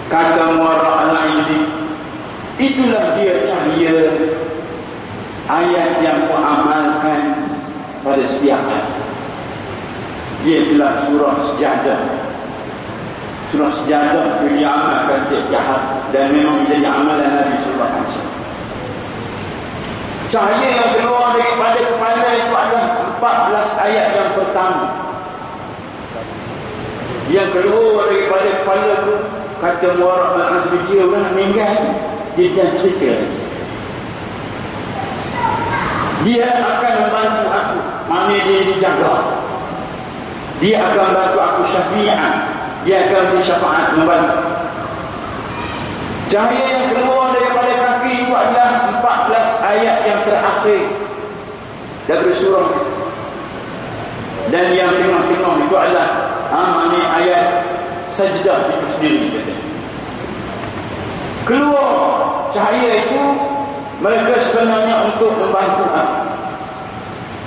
Kata Mu'arraq al-Ijli, itulah dia cahaya ayat yang mengamalkan pada setiap hari. Dia telah surah Sejadah. Surah Sejadah itu diamalkan tiap hari dan memang menjadi amalan Nabi sallallahu alaihi wasallam. Cahaya yang keluar daripada kepala itu adalah 14 ayat yang pertama. Yang keluar daripada kepala itu, kata Mu'arraq al-Ijli, dia orang meninggal, dia dah cerita. Dia akan membantu aku, mana dia dijaga. Dia akan bantu aku syafi'an, dia akan beri syafaat membantu. Cahaya yang keluar daripada kaki itu adalah 14 ayat yang terakhir dari surah. Dan yang tengah-tengah itu adalah mana ayat sajdah itu sendiri. Keluar cahaya itu, mereka sebenarnya untuk membantu aku.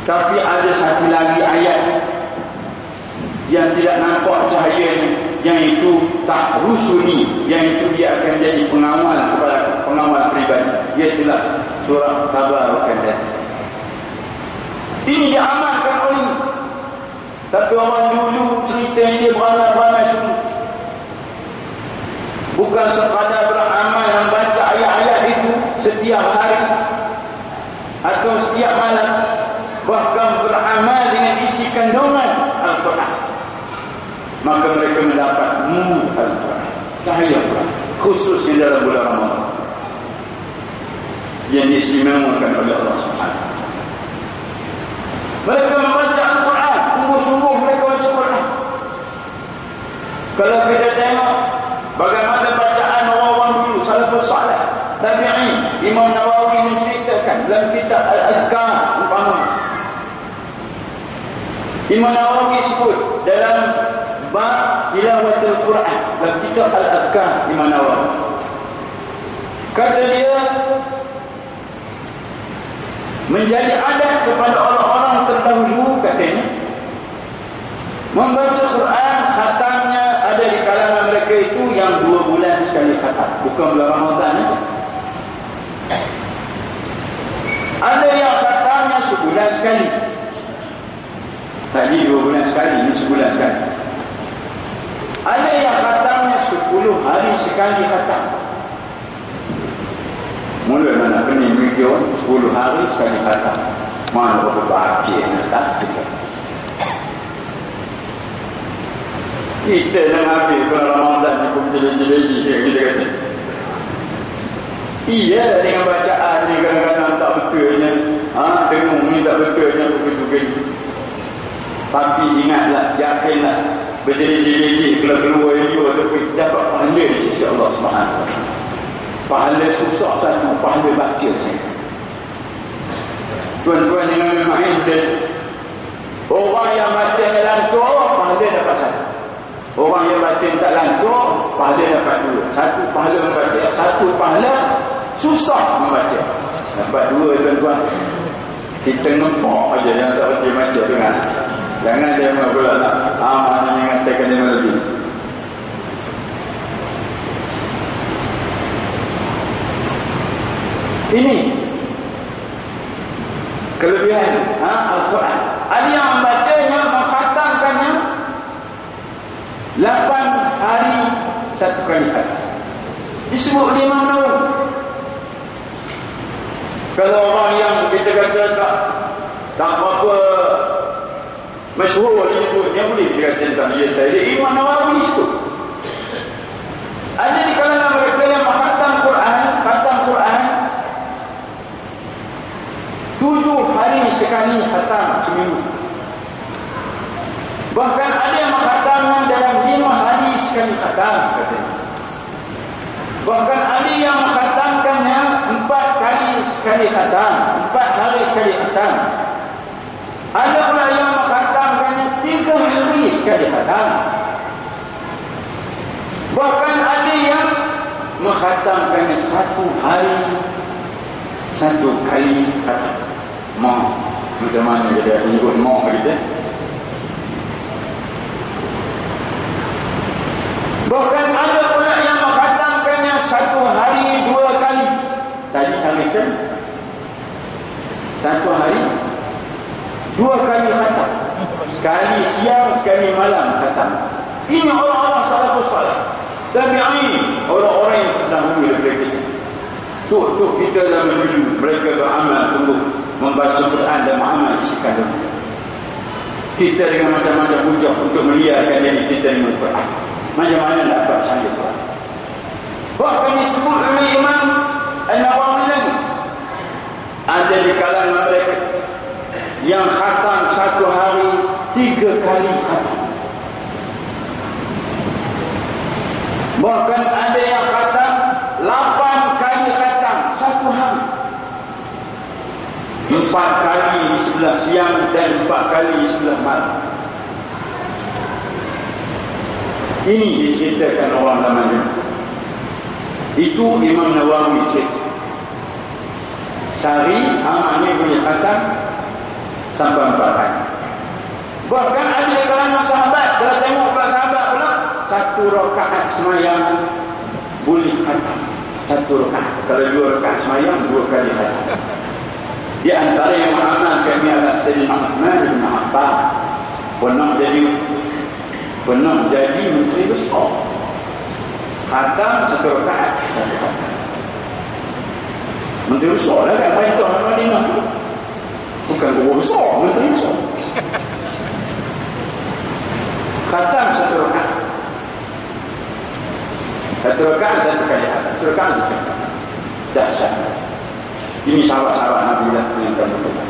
Tapi ada satu lagi ayat yang tidak nampak cahayanya, yang itu tak rusuni, yang itu dia akan jadi pengawal kepada pengawal pribadi. Iaitulah surah Tabarakallaz. Ini diamalkan oleh, tapi orang dulu cerita dia beranak-beranak semua. Bukan sekadar beramal membaca ayat-ayat itu setiap hari atau setiap malam, bahkan beramal dengan isi kandungan Al-Quran. Maka mereka mendapat nur Al-Quran, cahaya Al-Quran, khususnya dalam bulan Ramadan yang diistimewakan oleh Allah Subhanahu. Mereka membaca Al-Quran, sungguh-sungguh mereka baca Al-Quran. Kalau kita tengok bagaimana bacaan orang-orang dulu, salafus salih, tabi'in, Imam Nawawi menceritakan dalam kitab Al-Azkar umpama. Imam Nawawi sebut dalam bab tilawatul Quran dalam kitab Al-Azkar Imam Nawawi. Kata dia, menjadi adat kepada orang-orang terdahulu, katanya, membaca Quran khatamnya ada di kalangan mereka itu yang 2 bulan sekali khatam, bukan bulan Ramadan itu. Ada yang khatamnya sebulan sekali. Tadi 2 bulan sekali, ini sebulan sekali. Ada yang khatamnya 10 hari sekali khatam. Mula mana kena video 10 hari sekali khatam. Mana berapa bahagia nak kita nak habis bulan Ramadan ni pun jelek-jelek kita kata. Iya, dengan bacaan ni kadang-kadang tak betulnya. Dengung ni tak betulnya begitu-begitu. Tapi ingatlah, yakinlah, berjelek-jelek kalau keluar itu ataupun dapat pahala di sisi Allah SWT. Pahala susah satu, pahala baca saja. Tuan-tuan jangan main dan orang yang baca yang lancar, pahala dapat satu. Orang yang baca tak lancar, pahala dapat 2. Satu pahala membaca, satu pahala susah membaca. Dapat 2 tuan-tuan. Kita nampak aja yang tak baca dengan. Jangan dia pula nak mana mengatakan dia lebih. Ini kelebihan Al-Quran. Ada yang membacanya, mengkhatamkannya 8 hari 1 kali khatam. Disebut Imam Nawawi. Kalau orang yang kita kata tak apa-apa masyhur dia boleh dikatakan tentang dia tadi, Imam Nawawi itu. Ada di kalangan mereka yang mengkhatam Quran 7 hari sekali khatam seminggu. Bahkan ada yang mengkhatamnya dalam 5 hari sekali khatam, katanya. Bahkan ada yang mengkhatamkannya 4 kali sekali khatam, 4 hari sekali khatam. Ada pula yang mengkhatamkannya 3 hari sekali khatam. Bahkan ada yang mengkhatamkannya 1 hari 1 kali khatam. Macam mana dia menyebut kita? Bahkan ada pula yang mengkhatamkan sekali. Satu hari 2 kali khatam. Sekali siang, sekali malam khatam. Ini orang-orang salafus salih. Tabi'in, orang-orang yang sedang dulu daripada kita. Tu kita zaman dulu mereka beramal sungguh membaca Quran dan beramal isikan dulu. Kita dengan macam-macam hujah untuk melihatkan diri kita dengan Quran. Macam-mana nak percaya Quran? Bahkan disebut oleh Imam An-Nawawi lagi. Ada di kalangan mereka yang khatam satu hari 3 kali khatam. Bahkan ada yang khatam 8 kali khatam satu hari. 4 kali di sebelah siang dan 4 kali di sebelah malam. Ini diceritakan orang zaman dulu. Itu Imam Nawawi cerita. Sehari amalnya boleh khatam sampai 4 kali. Bahkan ada di kalangan sahabat, kalau tengok para sahabat pula, 1 rakaat semayang boleh khatam. 1 rakaat. Kalau 2 rakaat semayang, 2 kali khatam. Di antara yang mengamalkan ni adalah Sayyidina Uthman bin Affan. Pernah jadi menteri besar. Khatam 1 rakaat, 1 khatam. Menteri besar lah kan, main Tuhan Madinah tu. Bukan guru besar, menteri besar. Khatam 1 rakaat. 1 rakaat 1 kali khatam. 1 rakaat 1 kali khatam. Dahsyat. Ini sahabat-sahabat Nabi lah yang kami katakan.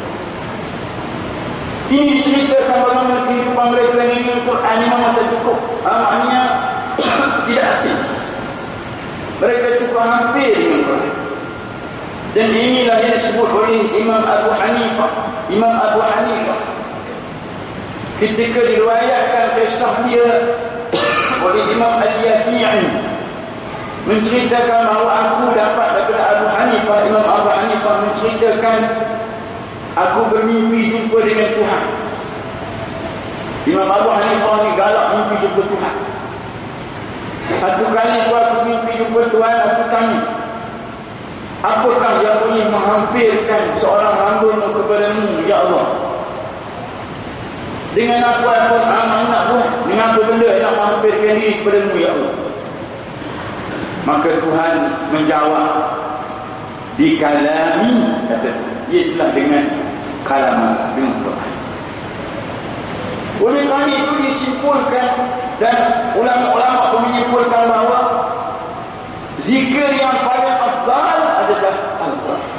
Ini diceritakan bagaimana kehidupan mereka dengan Quran ini memang tak cukup. Maknanya tidak asing. Mereka cukup hampir dengan Quran. Dan inilah yang disebut oleh Imam Abu Hanifah. Imam Abu Hanifah ketika diriwayatkan kisah dia oleh Imam Al-Yafi'i, menceritakan bahawa aku dapat daripada Abu Hanifah, Imam Abu Hanifah menceritakan aku bermimpi jumpa dengan Tuhan. Imam Abu Hanifah ni galak mimpi jumpa Tuhan. Satu kali aku mimpi jumpa Tuhan, aku tanya, apakah yang boleh menghampirkan seorang hamba kepadamu, ya Allah? Dengan apa nak buat? Dengan apa benda nak menghampirkan diri kepadamu, ya Allah? Maka Tuhan menjawab, di kalami, kata ialah dengan kalaman, dengan Quran. Oleh kerana itu disimpulkan, dan ulama-ulama pun menyimpulkan bahawa zikir yang paling afdal adalah Al-Quran.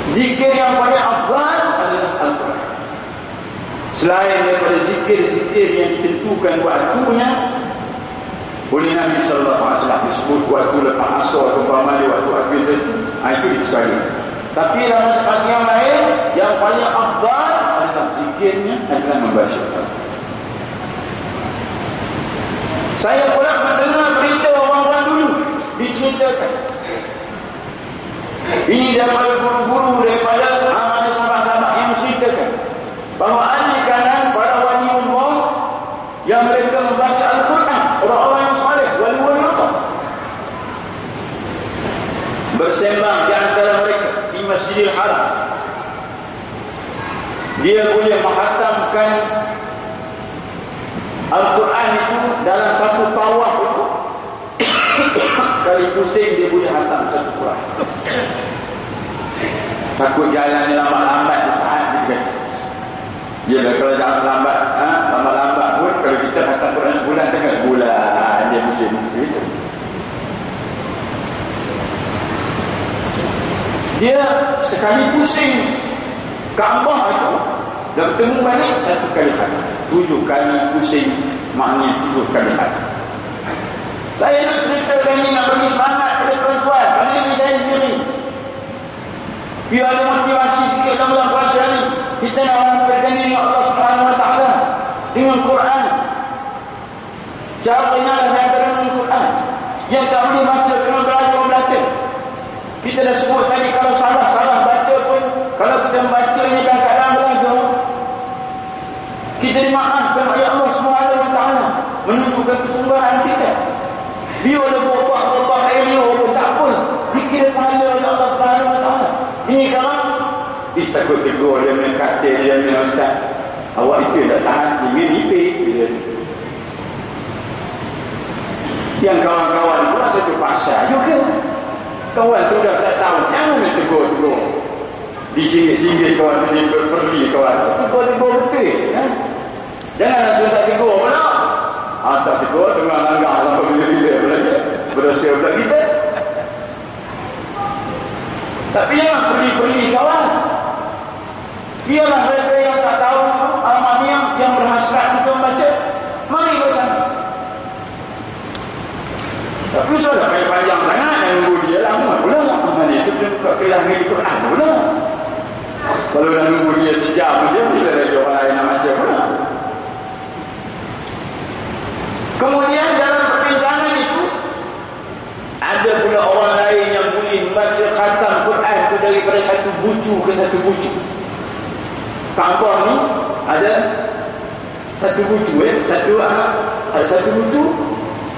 Zikir yang paling afdal adalah Al-Quran. Selain daripada zikir-zikir yang ditentukan waktunya oleh Nabi SAW, disebut waktu lepas asar atau pamali waktu akhir itu, itu dicari. Tapi dalam masa yang lain, yang paling afdal adalah zikirnya adalah membaca Al-Quran. Saya pula mendengar berita orang-orang dulu diceritakan. Ini daripada guru-guru, daripada ada sahabat-sahabat yang menceritakan bahawa ada kanan para waliullah yang mereka membaca Al-Quran, orang-orang yang saleh, wali-wali Allah, bersembang di antara mereka di Masjidil Haram. Dia boleh menghatamkan Al-Quran itu dalam satu tawaf itu. Sekali pusing dia boleh hantam satu Quran. Takut jalan lambat-lambat saat dia. Dia kalau jalan lambat, lambat-lambat pun kalau kita hantam Quran sebulan, tengah sebulan dia pusing gitu. Dia sekali pusing Kaabah itu dah bertemu balik 1 kali khatam. 7 kali pusing, maknanya 7 kali khatam. Saya nak ceritakan ini nak bagi semangat kepada tuan-tuan. Kerana ini saya sendiri, biar ada motivasi sikit dalam bulan puasa ni. Kita nak mengamalkan diri Allah Subhanahu Wa Taala dengan Quran. Caranya adalah dengan Quran. Yang tak boleh baca kena belajar. Kita dah sebut tadi, kalau salah baca pun, kalau kita membacanya dalam keadaan belajar, kita dimaafkan oleh Allah Subhanahu Wa Taala, menunjukkan kesungguhan kita. Biar ada berubah ilmu pun tak apa, fikir pahala Polis takut tegur dia main katil, dia main ustaz. Awak itu tak tahan, dia nipik dia. Yang kawan-kawan pula satu pasal juga. Kawan tu dah tak tahu, jangan main tegur-tegur. Disinggit-singgit kawan tu, dia pergi kawan tu. Tegur-tegur betul. Jangan langsung tak tegur pula. Tak tegur, tengah langgar sampai bila-bila pula. Berasa pula kita. Tapi jangan pergi-pergi kawan. Biarlah mereka yang tak tahu Al-Mahmiyah yang berhasrat untuk membaca, mari bersama. Tapi sudah panjang sangat yang nunggu dia lama pula. Amaliyah itu belum buka kelas di Quran pula. Kalau dah nunggu dia sejam dia, bila lagi orang lain nak baca pula. Kemudian dalam perbincangan itu ada pula orang lain yang boleh membaca khatam Quran itu daripada satu bucu ke satu bucu. Kampung ni ada satu bucu, satu bucu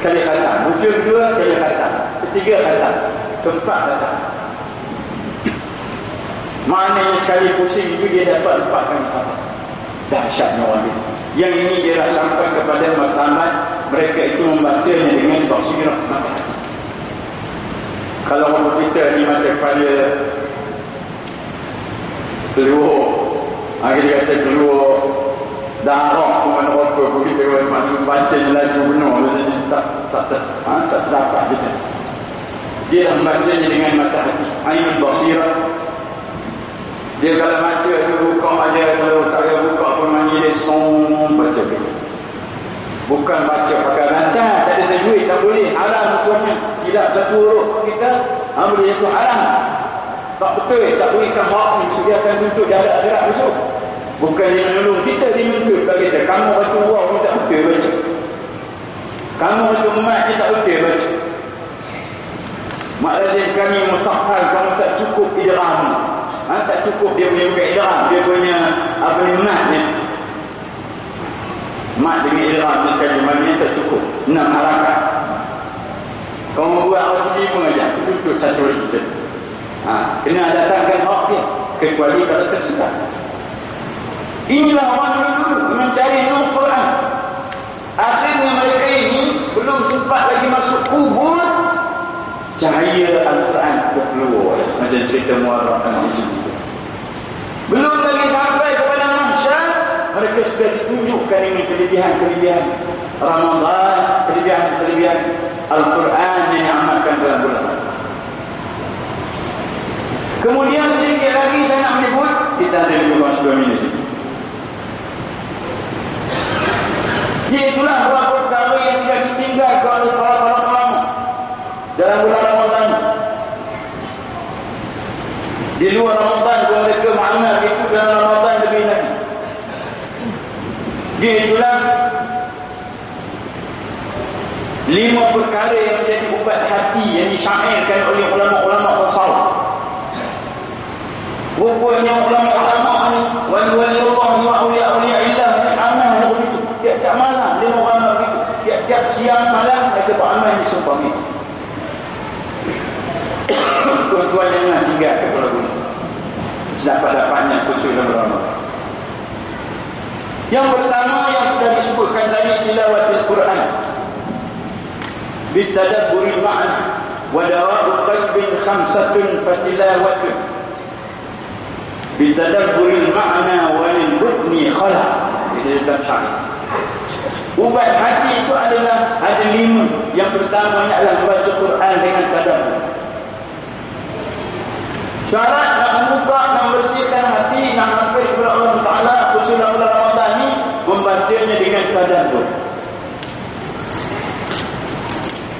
kali khatam, bucu kedua kali khatam, ketiga khatam, keempat khatam. Maknanya sekali pusing itu dia dapat 4 kali khatam. Dahsyatnya orang ini. Yang ini dia dah sampai kepada martabat mereka itu membacanya dengan basirah mata hati. Kalau orang kita ni mata kepala keluar, dia kata keluar darah pun mana otot pun kita baca laju benar tak dapat kita. Dia dah membacanya dengan mata hati, ainul basirah. Dia kalau baca tu buka aja, kalau tak ada buka pun mani dia baca gitu. Bukan baca pakai rantai, tak ada tajwid, tak boleh, haram hukumnya. Silap satu huruf kita, boleh jatuh haram. Tak betul, tak boleh hak ni, dia akan tuntut dia ada akhirat besok. Bukan dia nak nolong kita, dia nuntut bagi kita. Kamu baca wow ni tak betul baca. Kamu baca emat ni tak betul baca. Mak lazim kami mustahil, kamu tak cukup idram. Tak cukup dia punya bukan idram, dia punya apa ni mat ni. Mat dengan idram ni sekali maknanya tak cukup. 6 harakat. Kamu buat awak 5 aja, tutup satu lagi kita. Kena datangkan hak dia, kecuali kalau tersekat. Inilah orang dulu mencari nur Quran. Akhirnya mereka ini belum sempat lagi masuk kubur, cahaya Al-Quran sudah keluar. Macam cerita Muarrah di situ. Belum lagi sampai kepada mahsyar, mereka sudah ditunjukkan ini kelebihan-kelebihan Ramadan, kelebihan-kelebihan Al-Quran yang diamalkan dalam bulan. Kemudian sedikit lagi saya nak menyebut, kita ada lebih kurang 10 minit. Itulah beberapa perkara yang tidak ditinggalkan oleh para ulama dalam bulan Ramadan. Di luar Ramadan pun mereka makna itu, dalam Ramadan lebih lagi. Itulah 5 perkara yang menjadi ubat hati yang disyairkan oleh ulama-ulama tasawuf. Rupanya ulama-ulama ni wali-wali Allah ni wa awliya illah ni amal nak begitu. Tiap-tiap malam dia mau amal begitu. Tiap-tiap siang malam mereka beramal ni sumpah begitu. Tuan-tuan jangan tinggal ke guna-guna. Sedapat-dapatnya khusus dalam Ramadan. Yang pertama yang sudah disebutkan tadi, tilawatul Quran bitadabburil ma'na wa dawa'u qalbin khamsatun fatilawatun bitadabburil ma'na wa lil butni khala. Ini dalam syarah. Ubat hati itu adalah ada 5. Yang pertama adalah membaca Quran dengan tadabbur. Syarat nak membuka, nak membersihkan hati, nak hafal kepada Allah Ta'ala khusus dalam bulan Ramadan ni, membacanya dengan tadabbur.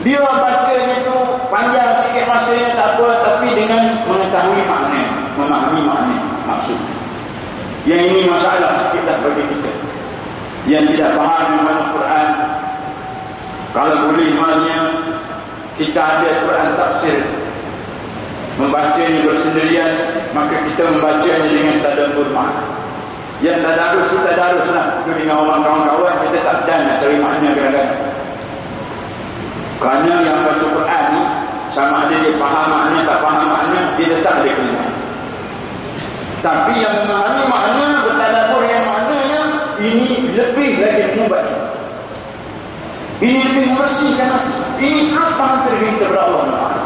Dia bacanya tu panjang sikit masanya tak apa, tapi dengan mengetahui makna, memahami makna maksud. Yang ini masalah sikitlah bagi kita yang tidak faham mana Quran. Kalau boleh maknanya kita ada Quran tafsir, membacanya bersendirian, maka kita membacanya dengan tadabbur makna. Yang tadarus lah, itu dengan orang kawan-kawan kita tak dan nak cari makna kadang-kadang. Kerana yang baca Quran ni sama ada dia faham makna tak faham makna, dia tetap ada kelemahan. Tapi yang memahami makna, bertadabbur yang maknanya, ini lebih lagi mengubah kita. Ini lebih membersihkan hati. Ini terus menghantar kita kepada Allah Taala.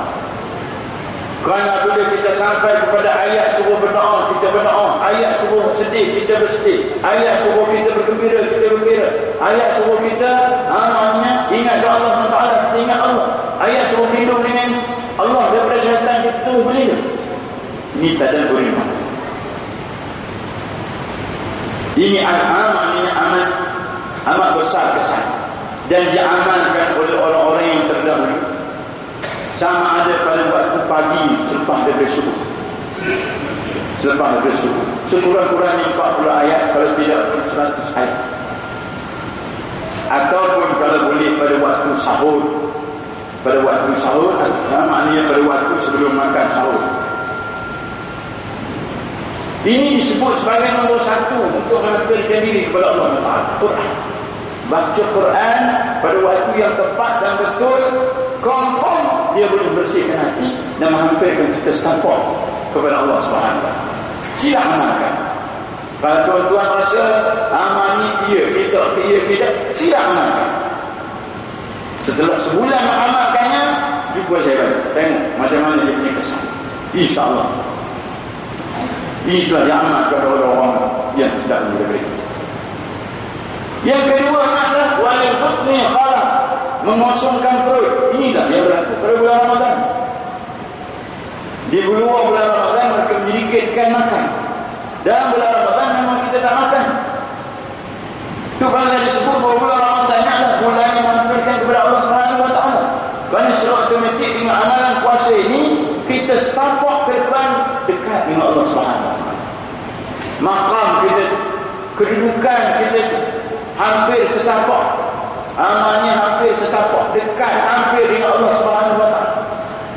Kerana bila kita sampai kepada ayat suruh berdoa, kita berdoa. Ayat suruh sedih, kita bersedih. Ayat suruh kita bergembira, kita bergembira. Ayat suruh kita maknanya ingat ke Allah Taala, kita ingat Allah. Ayat suruh lindung dengan Allah daripada syaitan, kita terus berlindung. Ini tadabbur iman. Ini maknanya amat besar kesan dan diamalkan oleh orang-orang yang terdahulu. Sama ada pada waktu pagi selepas daripada subuh. Selepas daripada subuh. Sekurang-kurangnya 40 ayat, kalau tidak pun 100 ayat. Ataupun kalau boleh pada waktu sahur. Pada waktu sahur, maknanya pada waktu sebelum makan sahur. Ini disebut sebagai nombor 1 untuk menghampirkan diri kepada Allah Taala. Quran. Baca Quran pada waktu yang tepat dan betul, confirm dia boleh bersihkan hati dan menghampirkan kita setapak kepada Allah SWT. Sila amalkan. Kalau tuan-tuan rasa amal ni dia tidak, sila amalkan. Setelah sebulan mengamalkannya, jumpa saya balik. Tengok macam mana dia punya kesan. InsyaAllah. Ini telah diamalkan oleh orang yang tidak boleh kita. Yang kedua adalah walil butni khalaq, mengosongkan perut. Inilah yang berlaku pada bulan Ramadan. Di luar bulan Ramadan mereka menyedikitkan makan. Dalam bulan Ramadan memang kita tak makan. Itu pasal disebut bahawa bulan Ramadan adalah bulan yang menghampirkan kepada Allah SWT. Kerana secara otomatik dengan amalan puasa ini, kita setapak ke depan dekat dengan Allah SWT. Maqam kita, kedudukan kita hampir setapak, amalnya hampir setapak, dekat hampir dengan Allah SWT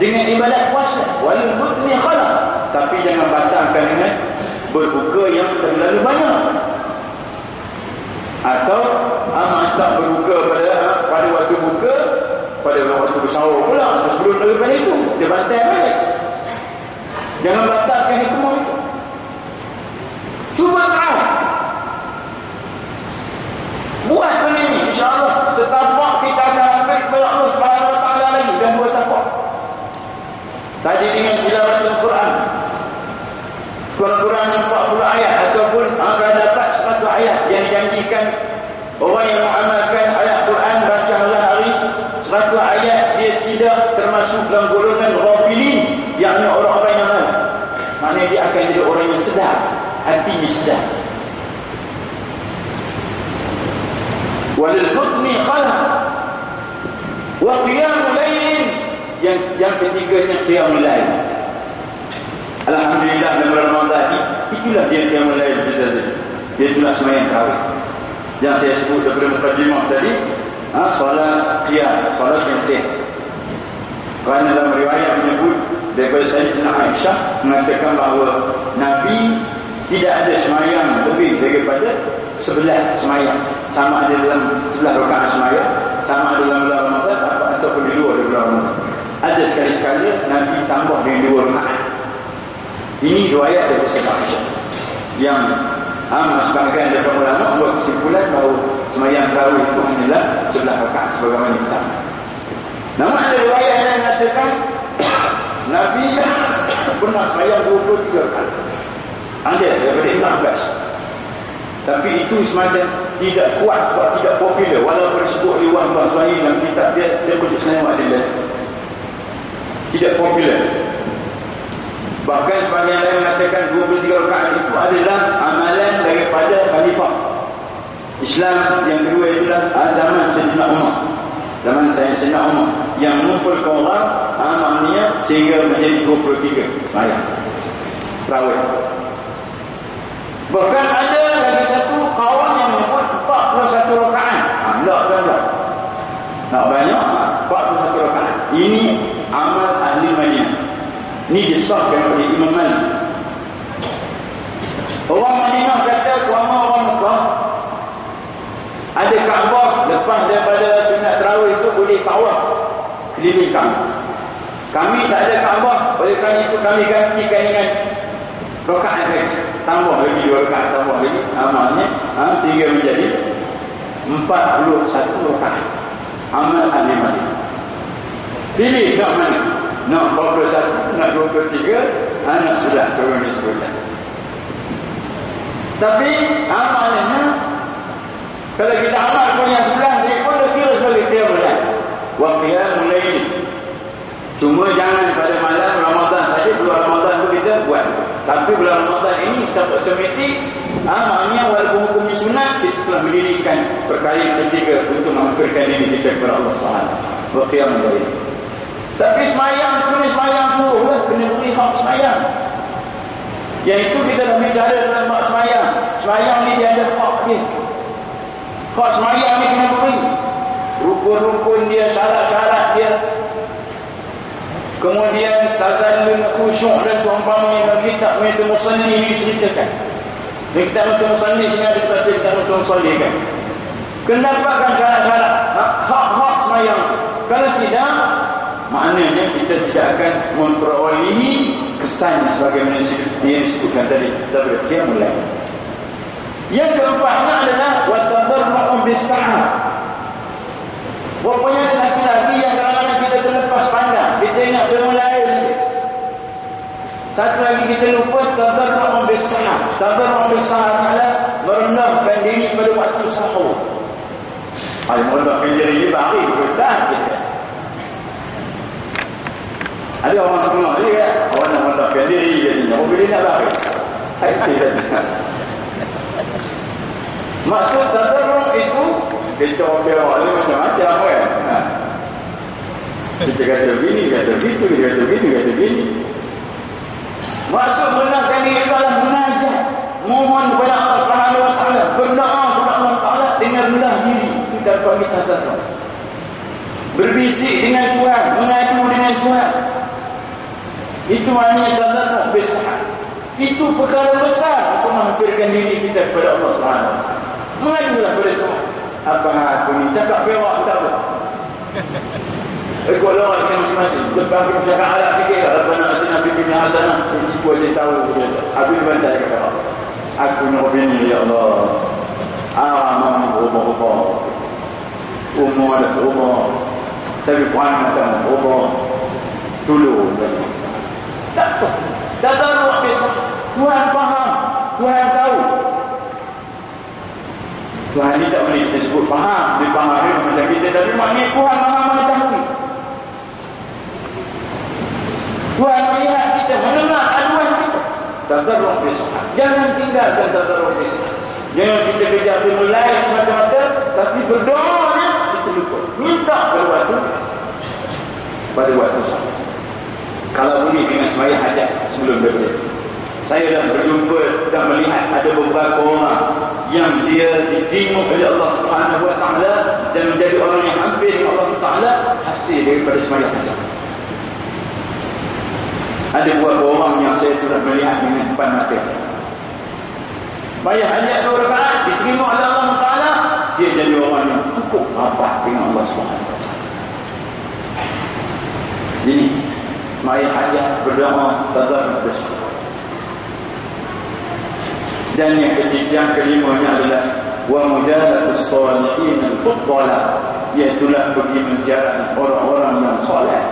dengan ibadat puasa. Walil butni khalaq, tapi jangan batalkan dengan berbuka yang terlalu banyak, atau amal tak berbuka pada waktu buka, pada waktu bersahur pula, atau sebelum daripada itu dia bantai balik. Jangan batalkan hikmah itu. Cuba try, buat benda ni, insyaAllah setapak kita akan hampir kepada Allah SWT lagi dan buat tapak. Tadi dengan tilawatul Quran kurang-kurangnya 40 ayat ataupun akan dapat 100 ayat yang dijanjikan orang yang mengamalkan ayat Quran, bacalah hari 100 ayat, dia tidak termasuk dalam golongan ghafilin, yakni orang-orang yang lalai. Maknanya dia akan jadi orang yang sedar, hatinya sedar. Walil butni khalaq wa qiyamul lail, yang ketiganya qiyamul lail. Alhamdulillah dalam Ramadan ini, itulah dia qiyamul lail kita tadi. Dia itulah sembahyang tarawih yang saya sebut daripada mukadimah tadi, solat qiyam, solat yang kerana dalam riwayat menyebut daripada Sayyidatina Aisyah mengatakan bahawa Nabi tidak ada sembahyang lebih daripada 11 sembahyang, sama ada dalam 11 rakaat sembahyang, sama ada dalam bulan Ramadan ataupun di luar bulan Ramadan. Ada sekali-sekali Nabi tambah dengan 2 rakaat. Ini riwayat daripada Sayyidatina Aisyah yang sebahagian daripada ulama membuat kesimpulan bahawa sembahyang tarawih itu hanyalah 11 rakaat sebagaimana kita. Namun ada riwayat yang mengatakan Nabi pernah sembahyang 23 rakaat. Ada daripada Ibn Abbas. Tapi itu semacam tidak kuat sebab tidak popular, walaupun disebut riwayat Bahrain dalam kitab dia boleh senang ada tidak popular. Bahkan sebagian lain mengatakan 23 rakaat itu adalah amalan daripada khalifah Islam yang kedua, itulah zaman Sayyidina Umar. Zaman Sayyidina Umar yang mengumpulkan orang maknanya sehingga menjadi 23 sembahyang tarawih. Bahkan ada lagi satu kawan yang menyebut 41 rakaat. Tak. Nak banyak 41 rakaat. Ini amal ahli Madinah. Ini disahkan oleh Imam Malik. Orang Madinah kata kuama orang Mekah ada Kaabah, lepas daripada sunat tarawih itu boleh tawaf keliling kami. Kami tak ada Kaabah, oleh kerana itu kami gantikan dengan rakaat lagi. tambah lagi 2 rakaat, tambah lagi amalnya sehingga menjadi 41 rakaat amal ahli Madinah. Pilih nak mana, nak 41, nak 23, nak sudah seorang disebutkan. Tapi amalnya kalau kita amal punya sebelah dia pun dah kira sebagai qiyamul lail wa qiyamul lail. Cuma jangan pada malam Ramadan saja, bulan Ramadan tu kita buat. Tapi bulan Ramadan ini kita otomatik amalnya walaupun hukumnya sunat, kita telah mendirikan perkara yang ketiga untuk menghampirkan diri kita kepada Allah Subhanahu wa qiyamul lail. Tapi semayang kena semayang suruh lah, kena beri hak semayang. Yang itu kita dah bicara dalam bab semayang. Semayang ni dia ada hak dia. Hak semayang ni kena beri. Rukun-rukun dia, syarat-syarat dia. Kemudian tazallul khusyuk dan seumpamanya dalam kitab Maitu Musalli ini ceritakan. Di kitab Maitu Musalli sini ada baca kitab Maitu Musalli kan. Kena dapatkan syarat-syarat hak-hak semayang. Kalau tidak, maknanya kita tidak akan memperolehi kesan sebagaimana yang disebutkan tadi daripada qiyamul lail. Yang keempatnya adalah wa tadarru'u bis-sahar. Rupanya ada satu lagi yang kadang-kadang kita terlepas pandang, kita ingat qiyamul lail. Satu lagi kita lupa tadarru'u bis-sahar. Tadarru'u bis-sahar adalah merendahkan diri pada waktu sahur. Merendahkan diri ini bagi kita. Ada orang semua ni kan, orang nak mendapatkan diri jadinya, bila nak balik. Maksud tadarruh itu, kita orang ni macam-macam kan. Kita kata begini, kata begitu, kata begini, kata begini. Maksud mendapatkan diri itu adalah munajat, mohon kepada Allah Subhanahu wa taala, berdoa kepada Allah Taala dengan rendah diri, kita panggil tadarruh. Berbisik dengan Tuhan, mengadu dengan Tuhan. Itu maknanya tadarruh bis-sahar. Itu perkara besar untuk menghampirkan diri kita kepada Allah Subhanahu wa taala. Mengadulah kepada Tuhan. Apa aku ni cakap bewak tak apa. Ikut lawan kita masing-masing. Lepas kita cakap Arab sikit, Rabbana atina fid dunya hasanah. Itu aja tahu dia. Habis bantai kata Allah. Aku nak bini ya Allah. Aman rumah-rumah. Umur ada rumah. Tapi puan macam rumah. Tolong. Tak apa. Tadarruh biasa. Tuhan faham. Tuhan tahu. Tuhan ni tak boleh kita sebut faham. Dia faham dia macam kita. Tapi maknanya Tuhan maha mengetahui. Tuhan melihat kita, mendengar aduan kita. Tadarruh biasa. Jangan tinggalkan tadarruh biasa. Jangan kita kejar dimulai semata-mata. Tapi berdoa kita lupa. Minta pada waktu sama. Kalau boleh dengan sembahyang hajat sebelum daripada itu. Saya dah berjumpa dan melihat ada beberapa orang yang dia diterima oleh Allah Subhanahu wa taala dan menjadi orang yang hampir dengan Allah Taala hasil daripada sembahyang hajat. Ada beberapa orang yang saya telah melihat dengan depan mata. Sembahyang hajat 2 rakaat diterima oleh Allah Taala, dia jadi orang yang cukup rapat dengan Allah Subhanahu wa taala. Ini sembahyang hajat berdoa tadarruh bersyukur. Dan yang kelimanya adalah wa mujalatus salihin al-fuddala, iaitulah pergi menjarah orang-orang yang soleh.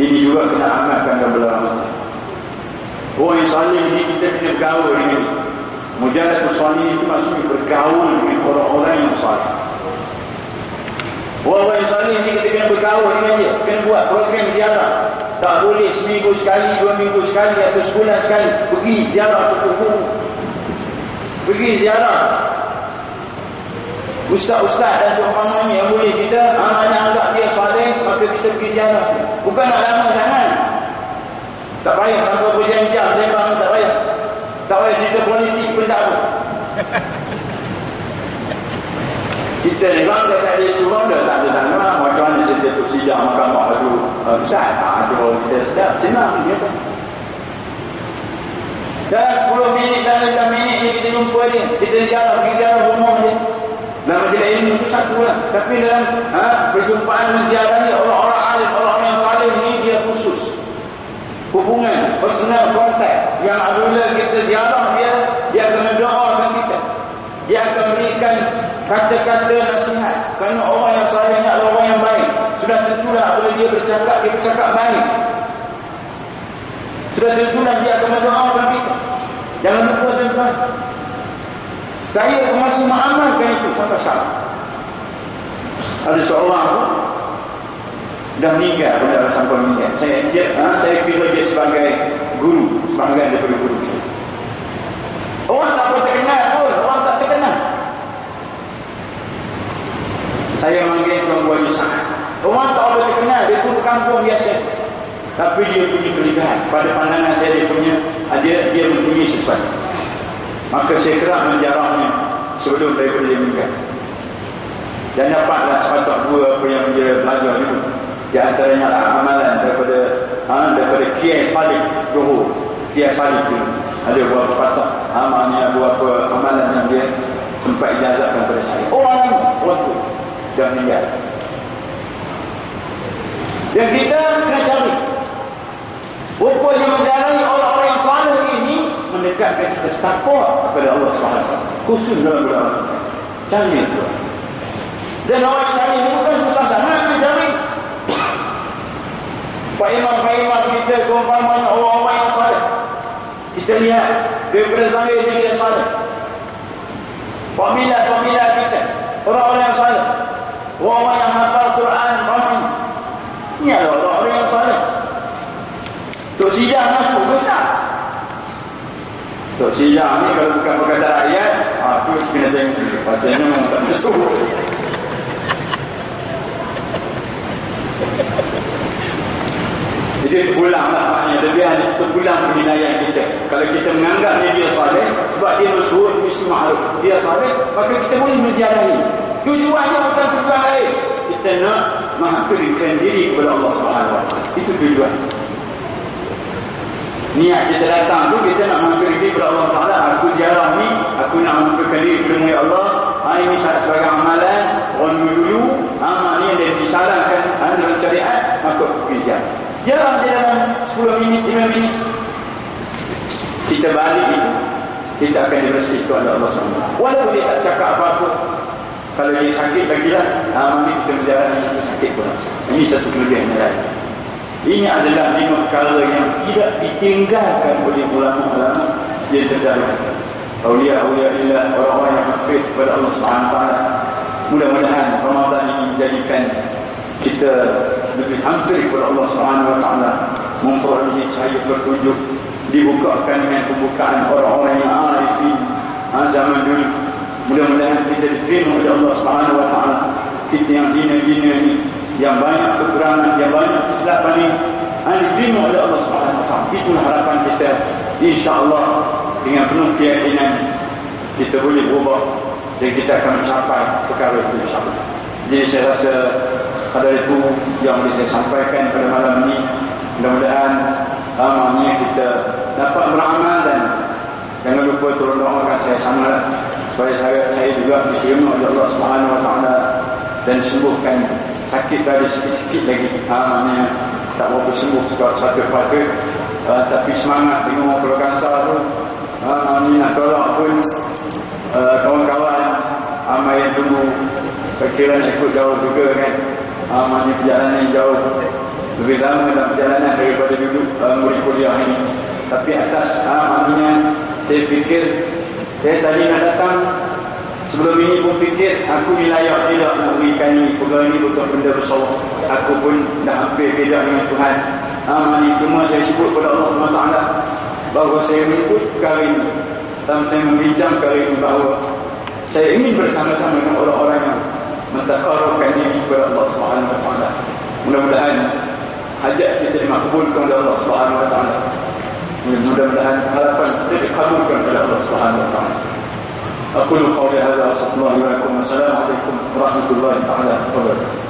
Ini juga kena amalkan dalam bulan Ramadan. Orang yang salih ini kita kena bergaul dengan dia. Mujalatus salihin itu maksudnya bergaul dengan orang-orang yang soleh. Orang yang salih ini kita kena bergaul dengan dia, kena buat program ziarah. Tak boleh seminggu sekali, 2 minggu sekali atau sebulan sekali pergi ziarah tutup. Pergi ziarah ustaz-ustaz dan seumpamanya yang boleh kita anggap dia saleh, maka kita pergi ziarah. Bukan nak lama sangat. Tak payah tanpa berjam-jam sembang, tak payah. Tak payah cerita politik pun tak apa. Kita ni bang tak ada suruh dah tak ada tanya macam mana cerita tu sidang mahkamah tu besar. Kalau kita sedap senang dia tu. Dalam 10 minit dan 15 minit ni kita jumpa dia, kita ziarah, pergi ziarah rumah dia. Dalam majlis ilmu itu satu lah. Tapi dalam perjumpaan ziarah ni, orang-orang alim, orang-orang yang salih ni dia khusus. hubungan, personal kontak yang apabila kita ziarah dia akan mendoakan kita, dia akan berikan kata-kata nasihat. Kerana orang yang saleh adalah orang yang baik. Sudah tentulah apabila dia bercakap baik. Sudah tentulah dia akan mendoakan kita. Jangan lupa tuan-tuan, saya masih mengamalkan itu sampai sekarang. Ada seorang dah meninggal, dah sampai meninggal. Saya kira dia sebagai guru, sebagai daripada guru. Orang tak terkenal pun, orang tak terkenal. Saya manggil Tuan Guru Haji Sa'ad. Orang tak boleh terkenal, dia guru kampung biasa. Tapi dia punya kelebihan. Pada pandangan saya dia mempunyai sesuatu. Maka saya kerap menjarahnya sebelum daripada dia meninggal. Dan dapatlah sepatut dua apa yang dia belajar dulu. Di antaranya amalan daripada Kiai Salih Johor. Kiai Salih dulu. Ada beberapa patah amalnya, beberapa amalan yang dia sempat ijazahkan kepada saya. Orang tu dah meninggal. Dan kita kena cari. Rupanya menjalani orang-orang yang saleh ini mendekatkan kita takwa kepada Allah SWT. Khusus dalam berdoa. Cari itu. Dan orang yang saleh ini bukan susah sangat mencari. Pak imam kita keumpamanya orang-orang yang saleh. Kita lihat daripada zahir dia saleh. Pemilah kita, orang-orang yang saleh, orang-orang yang hafal Quran, ini adalah orang-orang yang saleh. Tok Sidang masuk besar. Tok Sidang ni kalau bukan perkataan ayat, tu kena tengok. Pasalnya memang tak masuk. Jadi terpulanglah maknanya. Lebih hanya terpulang penilaian kita. Kalau kita menganggapnya dia saleh, sebab dia bersuhud misi ma'ruf, dia saleh, maka kita boleh menziarahi. Tujuannya bukan tujuan lain. Kita nak menghadirkan diri kepada Allah SWT. Itu tujuan. Niat kita datang tu, kita nak menghadirkan diri kepada Allah SWT. Aku ziarah ni, aku nak menghadirkan diri kepada Allah. Ini sebagai amalan orang dulu. Amal ni yang disarankan dalam syariat, maka pergi ziarah. Jalan di dalam 10 minit, 5 minit. Kita balik itu, kita akan dibersih kepada Allah SWT. Walaupun dia tak cakap apa-apa. Kalau dia sakit bagilah, mari kita berjalan yang sakit pula. Ini satu kelebihan yang lain. Ini adalah 5 perkara yang tidak ditinggalkan oleh ulama-ulama yang terdahulu. Aulia-aulia illah, orang-orang yang hafiz kepada Allah SWT. Mudah-mudahan Ramadan ini menjadikan kita lebih hampir kepada Allah SWT, memperolehi cahaya petunjuk, dibukakan dengan pembukaan orang-orang yang arifin zaman dulu. Mudah-mudahan kita diterima oleh Allah SWT. Kita yang dina-dina ni, yang banyak kekurangan, yang banyak kesilapan ni, diterima oleh Allah SWT. Itulah harapan kita. InsyaAllah dengan penuh keyakinan kita boleh berubah dan kita akan mencapai perkara itu insyaAllah. Jadi saya rasa pada itu yang boleh saya sampaikan pada malam ini. Mudah-mudahan amalnya kita dapat beramal dan jangan lupa tolong doakan saya sama supaya saya juga diterima oleh Allah SWT dan sembuhkan sakit dari sikit-sikit lagi. Amalnya tak berapa sembuh satu pada tapi semangat tengok kalau kanser tu ni nak tolak pun kawan-kawan amal yang tunggu kira nak ikut jauh juga kan. Maknanya perjalanan yang jauh lebih lama dalam perjalanan daripada duduk murid kuliah ini. Tapi atas maknanya saya fikir, saya tadi nak datang sebelum ini pun fikir aku ni layak tidak nak berikan ni, perkara ni bukan benda besar. Aku pun dah hampir beda dengan Tuhan. Maknanya cuma saya sebut kepada Allah SWT bahawa saya menyebut perkara ini dan saya membincang perkara ini bahawa saya ingin bersama-sama dengan orang-orang yang mentaqarrabkan diri kepada Allah SWT. Mudah-mudahan hajat kita dimakbulkan oleh Allah SWT. Mudah-mudahan harapan kita dikabulkan oleh Allah SWT. Aqulu qawli hadza wa sallallahu alaihi wa sallam. Assalamualaikum warahmatullahi wabarakatuh.